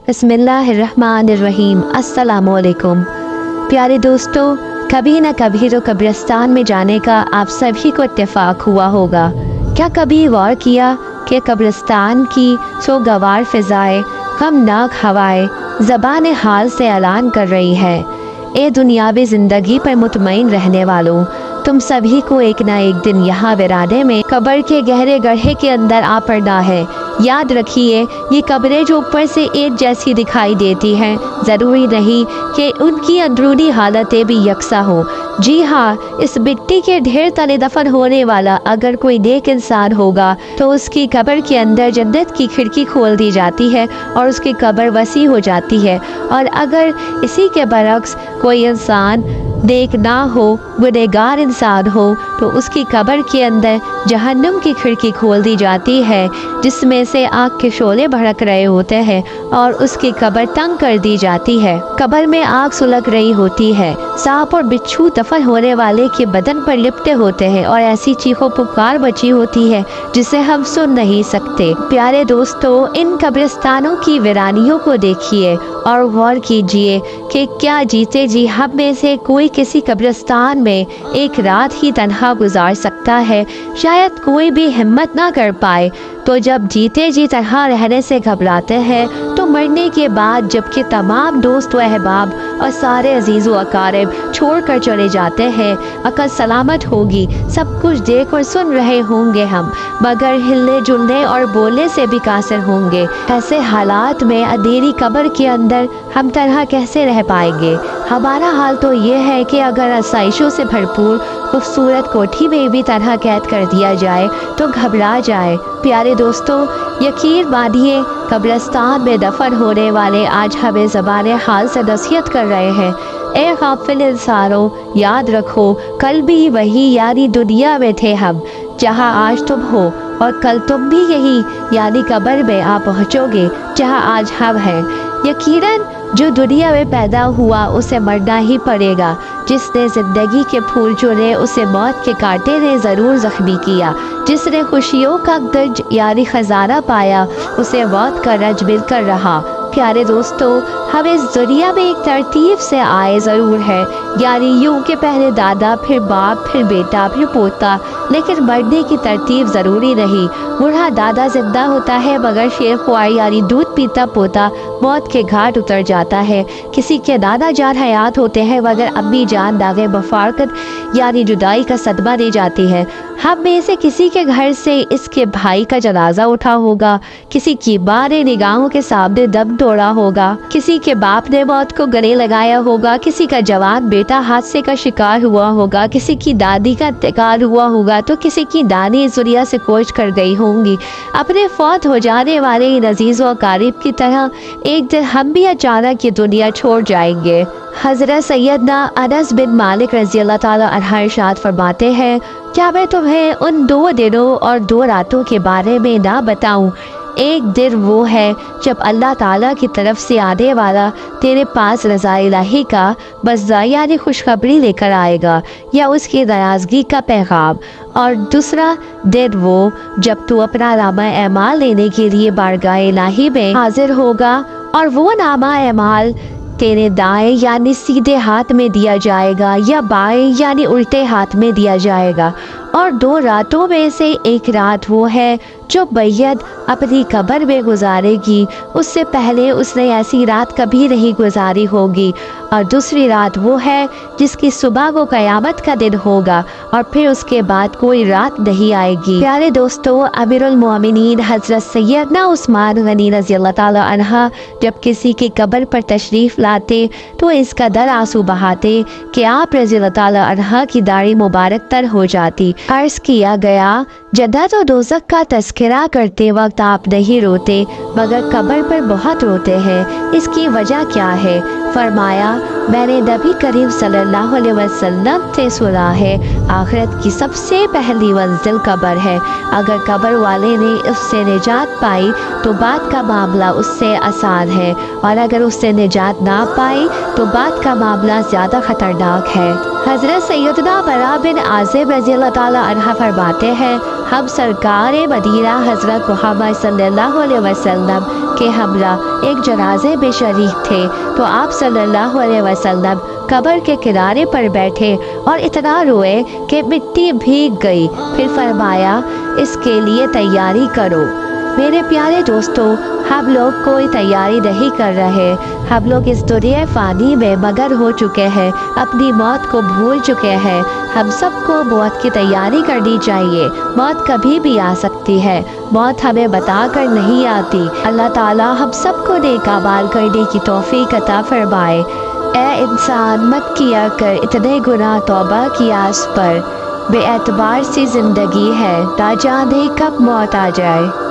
बिस्मिल्लाहिर्रहमानिर्रहीम। अस्सलामुअलैकुम। प्यारे दोस्तों, कभी न कभी तो कब्रिस्तान में जाने का आप सभी को इत्तेफाक हुआ होगा। क्या कभी गौर किया कि कब्रिस्तान की सोगवार फ़िज़ाएँ, गमनाक हवाएँ ज़बान हाल से ऐलान कर रही है, ए दुनियावी ज़िंदगी पर मुतमईन रहने वालों, तुम सभी को एक न एक दिन यहाँ वीराने में कब्र के गहरे गड्ढे के अंदर आ पड़ना है। याद रखिए, ये कब्रें जो ऊपर से एक जैसी दिखाई देती हैं, ज़रूरी नहीं कि उनकी अंदरूनी हालतें भी यकसा हों। जी हाँ, इस मिट्टी के ढेर तले दफन होने वाला अगर कोई नेक इंसान होगा तो उसकी कब्र के अंदर जन्नत की खिड़की खोल दी जाती है और उसकी कब्र वसी हो जाती है। और अगर इसी के बरक्स कोई इंसान नेक ना हो, गुनहगार इंसान हो, तो उसकी कब्र के अंदर जहन्नुम की खिड़की खोल दी जाती है, जिसमें से आग के शोले भड़क रहे होते हैं और उसकी कब्र तंग कर दी जाती है। कब्र में आग सुलग रही होती है, सांप और बिच्छू दफन होने वाले के बदन पर लिपटे होते हैं और ऐसी चीखों पुकार बची होती है जिसे हम सुन नहीं सकते। प्यारे दोस्तों, इन कब्रिस्तानों की वीरानियों को देखिए और गौर कीजिए कि क्या जीते जी हम में से कोई किसी कब्रिस्तान में एक रात ही तन्हा गुजार सकता है। शायद कोई भी हिम्मत ना कर पाए। तो जब जीते जी तन्हा रहने से घबराते हैं, तो मरने के बाद जबकि तमाम दोस्त व अहबाब और सारे अजीज़ व अकारिब छोड़ कर चले जाते हैं, अकल सलामत होगी, सब कुछ देख और सुन रहे होंगे हम, मगर हिलने जुलने और बोलने से भी कासिर होंगे। ऐसे हालात में अंधेरी कब्र के अंदर हम तन्हा कैसे रह पाएंगे। हमारा हाल तो ये है कि अगर आसाइशों से भरपूर खूबसूरत कोठी में भी तन्हा कैद कर दिया जाए तो घबरा जाए। प्यारे दोस्तों, यकीन मानिए, कब्रिस्तान में दफन होने वाले आज हमें ज़बान हाल से नसीहत कर रहे हैं। ए गाफिल इंसानों, याद रखो, कल भी वही यानी दुनिया में थे हम, जहाँ आज तुम हो, और कल तुम भी यही यानी कब्र में आ पहुँचोगे जहाँ आज हम हैं। यकीनन जो दुनिया में पैदा हुआ उसे मरना ही पड़ेगा। जिसने ज़िंदगी के फूल चुने उसे मौत के कांटे ने ज़रूर ज़ख्मी किया। जिसने खुशियों का दर्ज यानी ख़जाना पाया उसे मौत का रंज मिलकर रहा। प्यारे दोस्तों, हम इस दुनिया में एक तरतीब से आए ज़रूर है, यानी यूँ कि पहले दादा, फिर बाप, फिर बेटा, फिर पोता, लेकिन मरने की तरतीब ज़रूरी नहीं। बूढ़ा दादा जिंदा होता है मगर शेर ख्वार यानी दूध पीता पोता मौत के घाट उतर जाता है। किसी के दादा जान हयात होते हैं मगर अम्मी जान दागे मफारकत यानी जुदाई का सदमा दे जाती है। हम में से किसी के घर से इसके भाई का जनाजा उठा होगा, किसी की माँ ने निगाहों के सामने दम तोड़ा होगा, किसी के बाप ने मौत को गले लगाया होगा, किसी का जवान बेटा हादसे का शिकार हुआ होगा, किसी की दादी का इंतकाल हुआ होगा, तो किसी की नानी इस दुनिया से कोच कर गई होंगी। अपने फौत हो जाने वाले इन अजीज़ व अकारिब की तरह एक दिन हम भी अचानक ये दुनिया छोड़ जाएंगे। हज़रत सैयदना अनस बिन मालिक रज़ी अल्लाह ताला अन्हु इरशाद फरमाते हैं, क्या मैं तुम्हें उन 2 दिनों और 2 रातों के बारे में ना बताऊं? एक दिन वो है जब अल्लाह ताला की तरफ से आने वाला तेरे पास रज़ा इलाही का बज़्ज़ा यानी खुशखबरी लेकर आएगा या उसकी नाराज़गी का पैगाम, और दूसरा दिन वो जब तू अपना नामा एमाल लेने के लिए बारगाह इलाही में हाजिर होगा और वो नामा एमाल तेरे दाएं यानी सीधे हाथ में दिया जाएगा या बाएं यानी उल्टे हाथ में दिया जाएगा। और 2 रातों में से एक रात वो है जो बैयत अपनी कब्र में गुजारेगी, उससे पहले उसने ऐसी रात कभी नहीं गुजारी होगी। और दूसरी रात वो है जिसकी सुबह को क़यामत का दिन होगा और फिर उसके बाद कोई रात नहीं आएगी। प्यारे दोस्तों, अमीरुल मोमिनीन हज़रत सैयदना उस्मान गनी रज़ी अल्लाह ताला अन्हा जब किसी की कब्र पर तशरीफ़ लाते तो इस कदर आंसू बहाते कि आप रज़ी अल्लाह ताला अन्हा की दाढ़ी मुबारक तर हो जाती। अर्ज़ किया गया, जन्नत और दोज़ख का तज़किरा करते वक्त आप नहीं रोते मगर कब्र पर बहुत रोते हैं, इसकी वजह क्या है? फरमाया, मैंने नबी करीम सल्लल्लाहु अलैहि वसल्लम से सुना है, आखिरत की सबसे पहली मंजिल कब्र है। अगर कब्र वाले ने उससे निजात पाई तो बाद का मामला उससे आसान है, और अगर उससे निजात ना पाई तो बाद का मामला ज़्यादा ख़तरनाक है। हज़रत सैयदना बरा बिन आज़िब रज़ी अल्लाह ताला अन्हा फरमाते हैं, ہم سرکار مدینہ حضرت محمد صلی اللہ علیہ وسلم کے ہمراہ ایک جنازے میں شریک تھے تو آپ صلی اللہ علیہ وسلم قبر کے کنارے پر بیٹھے اور اتنا روئے کہ مٹی بھیگ گئی، پھر فرمایا اس کے لیے تیاری کرو۔ میرے پیارے دوستو، ہم لوگ کوئی تیاری نہیں کر رہے، ہم لوگ اس دنیا فانی میں مگن ہو چکے ہیں، اپنی موت کو بھول چکے ہیں۔ ہم سب کو موت کی تیاری کرنی چاہیے، موت کبھی بھی آ سکتی ہے، موت ہمیں بتا کر نہیں آتی۔ اللہ تعالی ہم سب کو نیک اعمال کرنے کی توفیق عطا فرمائے۔ اے انسان مت کیا کر اتنے گناہ، توبہ کی آس پر، بے اعتبار سی زندگی ہے، نہ جانے کب موت آ جائے۔